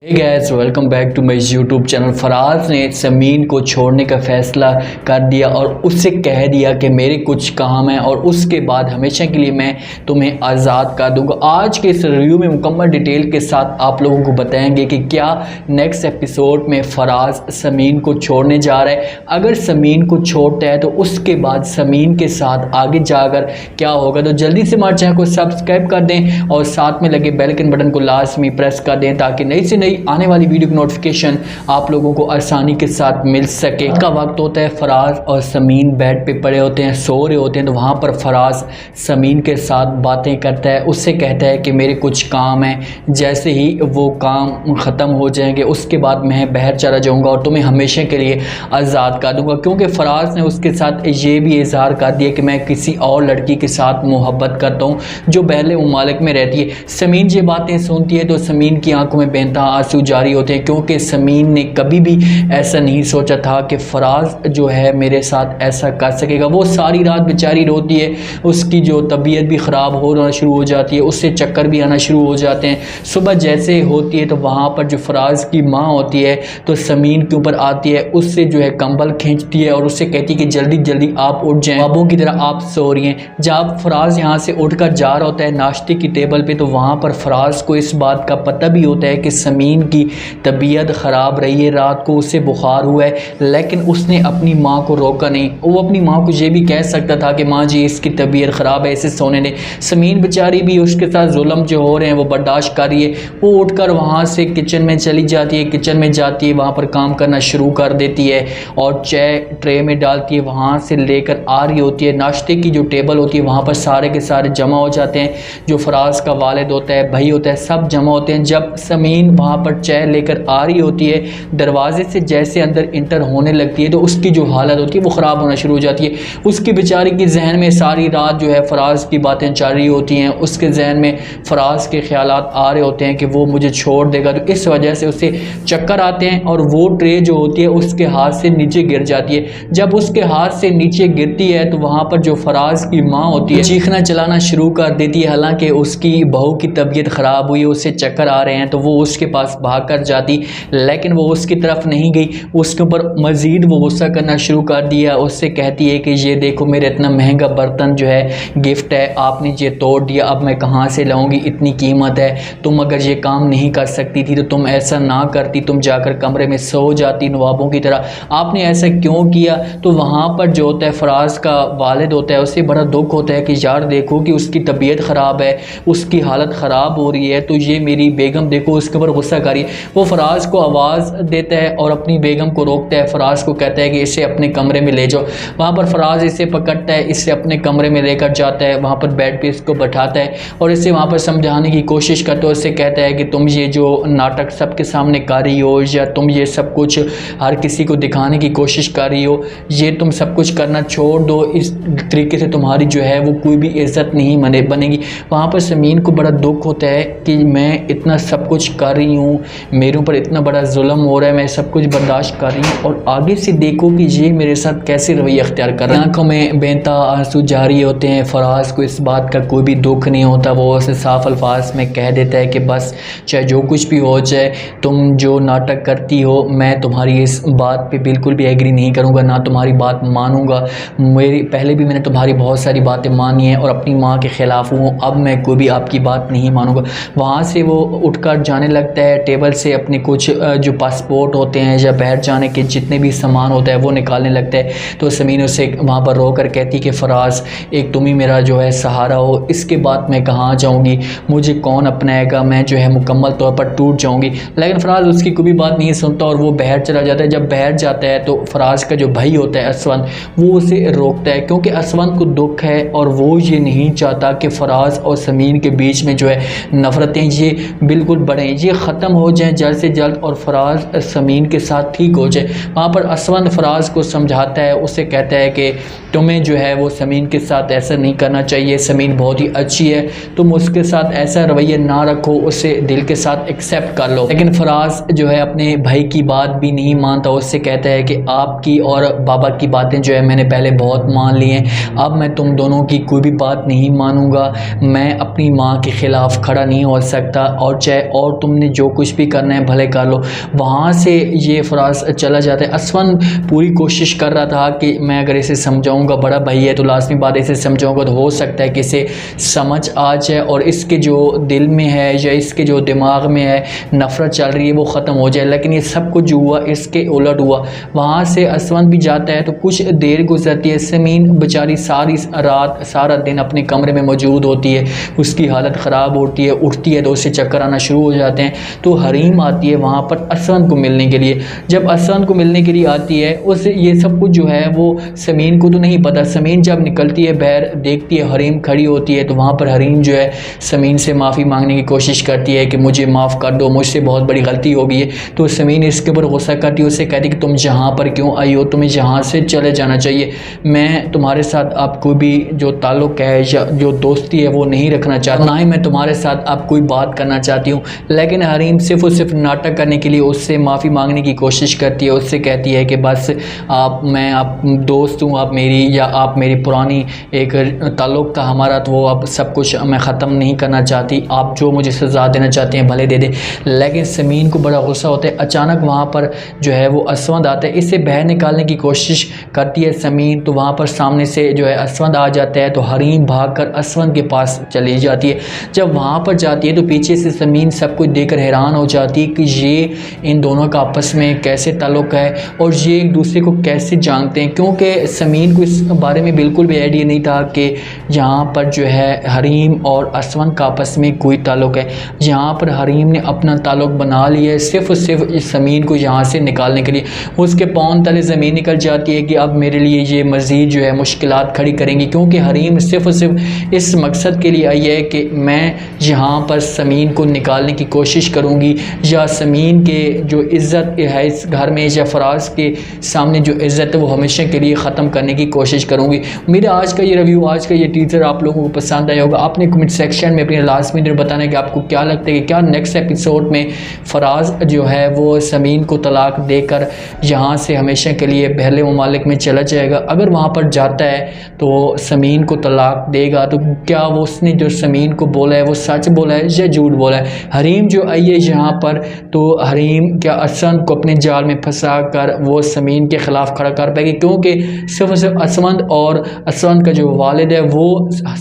Hey guys, welcome back to my YouTube channel. Faraz ने समीन को छोड़ने का फैसला कर दिया और उससे कह दिया कि मेरे कुछ काम है और उसके बाद हमेशा के लिए मैं तुम्हें आज़ाद कर दूंगा। आज के इस रिव्यू में मुकम्मल डिटेल के साथ आप लोगों को बताएंगे कि क्या नेक्स्ट एपिसोड में फराज समीन को छोड़ने जा रहा है। अगर समीन को छोड़ता है तो उसके बाद समीन के साथ आगे जाकर क्या होगा। तो जल्दी से हमारे चैनल को सब्सक्राइब कर दें और साथ में लगे बेल आइकन बटन को लाजमी प्रेस कर दें ताकि नई से आने वाली वीडियो की नोटिफिकेशन आप लोगों को आसानी के साथ मिल सके। का वक्त होता है, फराज और समीन बेड पे पड़े होते हैं, सो रहे होते हैं। तो वहाँ पर फराज समीन के साथ बातें करता है, उससे कहता है कि मेरे कुछ काम हैं, जैसे ही वो काम ख़त्म हो जाएंगे उसके बाद मैं बाहर चला जाऊँगा और तुम्हें हमेशा के लिए आज़ाद कर दूँगा। क्योंकि फराज ने उसके साथ ये भी इजहार कर दिया कि मैं किसी और लड़की के साथ मोहब्बत करता हूँ जो पहले ममालिक में रहती है। समीन ये बातें सुनती है तो समीन की आंखों में बेनतहा आंसू जारी होते हैं, क्योंकि समीन ने कभी भी ऐसा नहीं सोचा था कि फराज जो है मेरे साथ ऐसा कर सकेगा। वो सारी रात बेचारी रोती है, उसकी जो तबीयत भी ख़राब होना शुरू हो जाती है, उससे चक्कर भी आना शुरू हो जाते हैं। सुबह जैसे होती है तो वहाँ पर जो फराज की माँ होती है तो समीन के ऊपर आती है, उससे जो है कंबल खींचती है और उससे कहती है कि जल्दी जल्दी आप उठ जाएं, बाबों की तरह आप सो रही हैं। जब फराज यहाँ से उठकर जा रहा होता है नाश्ते की टेबल पे, तो वहाँ पर फराज को इस बात का पता भी होता है कि समीन की तबीयत ख़राब रही है, रात को उससे बुखार हुआ है, लेकिन उसने अपनी माँ को रोका नहीं। वो अपनी माँ को ये भी कह सकता था कि माँ जी इसकी तबीयत ख़राब है, इसे सोने दें। समीन बेचारी भी उसके साथ जुल्म जो हो रहे हैं वो बर्दाश्त कर रही है। वो उठकर वहाँ से किचन में चली जाती है, किचन में जाती है, वहाँ पर काम करना शुरू कर देती है और चाय ट्रे में डालती है, वहाँ से लेकर आ रही होती है। नाश्ते की जो टेबल होती है वहाँ पर सारे के सारे जमा हो जाते हैं, जो फराज का वालिद होता है, भाई होता है, सब जमा होते हैं। जब समीन वहाँ पर चाय लेकर आ रही होती है, दरवाजे से जैसे अंदर इंटर होने लगती है तो उसकी जो हालत होती है वो ख़राब होना शुरू हो जाती है। उसकी बेचारी की जहन में सारी रात जो है फराज की बातें चल रही होती हैं, उसके जहन में फराज के ख्यालात आ रहे होते हैं कि वो मुझे छोड़ देगा। तो इस वजह से उसे चक्कर आते हैं और वो ट्रे जो होती है उसके हाथ से नीचे गिर जाती है। जब उसके हाथ से नीचे गिरती है तो वहाँ पर जो फराज की माँ होती है चीखना चलाना शुरू कर देती है। हालांकि उसकी बहू की तबीयत ख़राब हुई, उससे चक्कर आ रहे हैं, तो वो उसके पास भाग कर जाती, लेकिन वो उसकी तरफ नहीं गई। उसके ऊपर मज़ीद वो गुस्सा करना शुरू कर दिया। उससे कहती है कि ये देखो मेरा इतना महंगा बर्तन जो है गिफ्ट है, आपने ये तोड़ दिया, अब मैं कहाँ से लाऊंगी, इतनी कीमत है। तुम अगर ये काम नहीं कर सकती थी तो तुम ऐसा ना करती, तुम जाकर कमरे में सो जाती नवाबों की तरह, आपने ऐसा क्यों किया। तो वहाँ पर जो होता है फराज का वालिद होता है, उससे बड़ा दुख होता है कि यार देखो कि उसकी तबीयत ख़राब है, उसकी हालत ख़राब हो रही है, तो ये मेरी बेगम देखो उसके ऊपर गुस्सा कर रही है। वो फराज को आवाज़ देता है और अपनी बेगम को रोकता है, फराज को कहता है कि इसे अपने कमरे में ले जाओ। वहाँ पर फराज इसे पकड़ता है, इसे अपने कमरे में लेकर जाता है, वहाँ पर बेड पे इसको बैठाता है और इसे वहाँ पर समझाने की कोशिश करता है। उससे कहता है कि तुम ये जो नाटक सबके सामने कर रही हो या तुम ये सब कुछ हर किसी को दिखाने की कोशिश कर रही हो, ये तुम सब कुछ करना छोड़ दो, इस तरीके से तुम्हारी जो है वो कोई भी इज़्ज़त नहीं बनेगी। वहाँ पर समीन को बड़ा दुख होता है कि मैं इतना सब कुछ कर रही हूँ, मेरे ऊपर इतना बड़ा जुल्म हो रहा है, मैं सब कुछ बर्दाश्त कर रही हूँ और आगे से देखो कि ये मेरे साथ कैसे रवैया अख्तियार कर रहा है। आंखों में बेनतहा आंसू जारी होते हैं। फराज को इस बात का कोई भी दुख नहीं होता, वो उसे साफ अल्फाज में कह देता है कि बस चाहे जो कुछ भी हो जाए, तुम जो नाटक करती हो मैं तुम्हारी इस बात पे बिल्कुल भी एग्री नहीं करूँगा, ना तुम्हारी बात मानूंगा। मेरी पहले भी मैंने तुम्हारी बहुत सारी बातें मानी हैं और अपनी माँ के ख़िलाफ़ हूँ, अब मैं कोई भी आपकी बात नहीं मानूंगा। वहाँ से वो उठकर जाने लगता है, टेबल से अपने कुछ जो पासपोर्ट होते हैं या बाहर जाने के जितने भी सामान होता है वो निकालने लगता है। तो समीन उसे वहाँ पर रो कर कहती कि फ़राज एक तुम ही मेरा जो है सहारा हो, इसके बाद मैं कहाँ जाऊँगी, मुझे कौन अपनाएगा, मैं जो है मुकम्मल तौर पर टूट जाऊँगी। लेकिन फ़राज उसकी कोई भी बात नहीं सुनता और वो बाहर चला जाता है। जब बाहर जाता है तो फ़राज का जो भाई होता है असवंत, वो उसे रोकता है, क्योंकि असवंत को दुख है और वो ये नहीं चाहता कि फ़राज और समीन के बीच में जो है नफ़रतें ये बिल्कुल बढ़ें, ये ख़त्म हो जाएं जल्द से जल्द और फराज समीन के साथ ठीक हो जाए। वहाँ पर असवंत फराज को समझाता है, उससे कहता है कि तुम्हें जो है वो समीन के साथ ऐसा नहीं करना चाहिए, समीन बहुत ही अच्छी है, तुम उसके साथ ऐसा रवैया ना रखो, उसे दिल के साथ एक्सेप्ट कर लो। लेकिन फराज जो है अपने भाई की बात भी नहीं मानता, उससे कहता है कि आपकी और बाबा की बातें जो है मैंने पहले बहुत मान ली हैं, अब मैं तुम दोनों की कोई भी बात नहीं मानूंगा, मैं अपनी माँ के ख़िलाफ़ खड़ा नहीं हो सकता और चाहे और तुमने जो जो कुछ भी करना है भले कर लो। वहाँ से ये फराज चला जाता है। असवन पूरी कोशिश कर रहा था कि मैं अगर इसे समझाऊंगा, बड़ा भाई है तो लाजमी बात इसे समझाऊंगा तो हो सकता है कि इसे समझ आ जाए और इसके जो दिल में है या इसके जो दिमाग में है नफ़रत चल रही है वो ख़त्म हो जाए। लेकिन ये सब कुछ जो हुआ इसके उलट हुआ। वहाँ से असवन भी जाता है तो कुछ देर गुजरती है। समीन बेचारी सारी रात सारा दिन अपने कमरे में मौजूद होती है, उसकी हालत ख़राब होती है, उठती है तो उससे चक्कर आना शुरू हो जाते हैं। तो हरीम आती है वहाँ पर असवन को मिलने के लिए। जब असवन को मिलने के लिए आती है उस ये सब कुछ जो है वो समीन को तो नहीं पता। समीन जब निकलती है बाहर देखती है हरीम खड़ी होती है तो वहाँ पर हरीम जो है समीन से माफ़ी मांगने की कोशिश करती है कि मुझे माफ़ कर दो, मुझसे बहुत बड़ी गलती हो गई है। तो समीन इसके ऊपर गुस्सा करती है, उससे कहती है कि तुम जहाँ पर क्यों आई हो, तुम्हें जहाँ से चले जाना चाहिए। मैं तुम्हारे साथ आपको भी जो ताल्लुक़ है या जो दोस्ती है वो नहीं रखना चाहता, ना ही मैं तुम्हारे साथ आप कोई बात करना चाहती हूँ। लेकिन हरीम सिर्फ और सिर्फ नाटक करने के लिए उससे माफ़ी मांगने की कोशिश करती है। उससे कहती है कि बस आप दोस्त हूँ, आप मेरी या आप मेरी पुरानी एक ताल्लुक़ का हमारा, तो वो अब सब कुछ मैं ख़त्म नहीं करना चाहती। आप जो मुझे सज़ा देना चाहते हैं भले दे दें। लेकिन समीन को बड़ा गुस्सा होता है। अचानक वहाँ पर जो है वो असवद आता है, इससे बाहर निकालने की कोशिश करती है समीन। तो वहाँ पर सामने से जो है असवद आ जाता है तो हरीम भागकर असवद के पास चली जाती है। जब वहाँ पर जाती है तो पीछे से समीन सब कुछ देखकर हैरान हो जाती है कि ये इन दोनों का आपस में कैसे ताल्लुक़ है और ये एक दूसरे को कैसे जानते हैं, क्योंकि समीन को इस बारे में बिल्कुल भी आइडिया नहीं था कि यहाँ पर जो है हरीम और असवन का आपस में कोई ताल्लुक़ है। यहाँ पर हरीम ने अपना ताल्लुक़ बना लिया है सिर्फ और सिर्फ इस समीन को यहाँ से निकालने के लिए। उसके पाँव तले ज़मीन निकल जाती है कि अब मेरे लिए ये मज़ीद जो है मुश्किलात खड़ी करेंगी, क्योंकि हरीम सिर्फ और सिर्फ इस मकसद के लिए आई है कि मैं यहाँ पर समीन को निकालने की कोशिश करूँगी या समीन के जो इज़्ज़त है इस घर में या फराज के सामने जो इज़्ज़त है वो हमेशा के लिए ख़त्म करने की कोशिश करूँगी। मेरा आज का ये रिव्यू, आज का ये टीज़र आप लोगों को पसंद आया होगा। आपने कमेंट सेक्शन में अपनी लाजमी में बताना है कि आपको क्या लगता है कि क्या नेक्स्ट एपिसोड में फराज जो है वो समीन को तलाक देकर यहाँ से हमेशा के लिए पहले ममालिक में चला जाएगा। अगर वहाँ पर जाता है तो समीन को तलाक देगा तो क्या वो उसने जो समीन को बोला है वो सच बोला है या झूठ बोला है। हरीम जो आई है यहाँ पर तो हरीम क्या असवद को अपने जाल में फंसा कर वो समीन के ख़िलाफ़ खड़ा कर पाएगी, क्योंकि सिर्फ असवद और असवद का जो वालिद है वो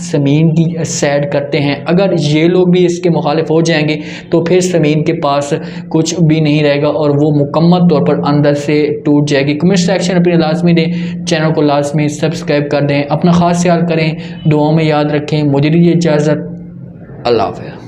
समीन की साइड करते हैं। अगर ये लोग भी इसके मुखालिफ हो जाएंगे तो फिर समीन के पास कुछ भी नहीं रहेगा और वो मुकम्मल तौर पर अंदर से टूट जाएगी। कमेंट सेक्शन अपने लाजमी दें, चैनल को लाजमी सब्सक्राइब कर दें, अपना ख़ास ख्याल करें, दुआओं में याद रखें। मुझे दीजिए इजाज़त, अल्लाह हाफ़िज़।